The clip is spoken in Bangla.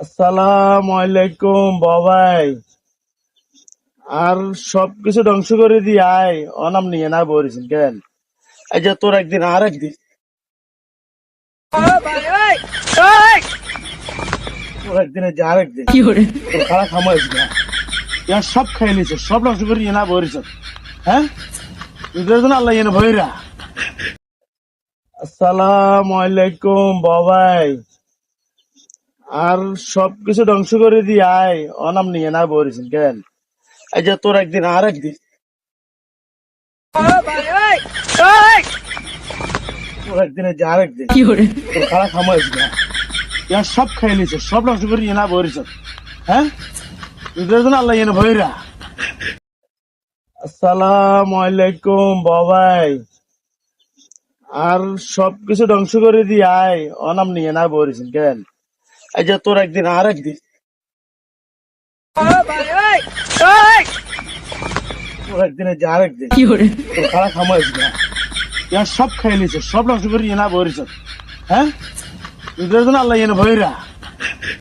আসসালামু আলাইকুম বাবাই। আর সবকিছু ধ্বংস করে দিয়ে আয় অনাম নিয়ে না বলেছেন কেন? এই যে তোর একদিন আর একদিন তোর একদিন এই যে আর একদিন তোর খারাপ খামো না ইয়ার সব খাই নিছে, সব ধ্বংস করে নিয়ে না বলেছেন। হ্যাঁ, তোদের জন্য আল্লাহ এনে ভৈরা। আসসালামু আলাইকুম বাবাই। আর সবকিছু ধ্বংস করে দিয়ে আয় অনাম নিয়ে না বলেছেন কেন? এই যে তোর একদিন আর একদিন তোর একদিন এই যে আর একদিন তোর খারাপ খামো না ইয়ার সব খাই নিছে, সব ধ্বংস করে নিয়ে না বলেছেন। হ্যাঁ, তোদের জন্য আল্লাহ এনে ভৈরা। আসসালামু আলাইকুম বাবাই। আর সবকিছু ধ্বংস করে দিয়ে আয় অনাম নিয়ে না বলেছেন কেন? এই যে তোর একদিন আর একদিন তোর একদিন এই যে আর একদিন তোর খারাপ খামো না ইয়ার সব খাই নিছে, সব ধ্বংস করে নিয়ে না বলেছেন। হ্যাঁ, তোদের জন্য আল্লাহ এনে ভৈরা।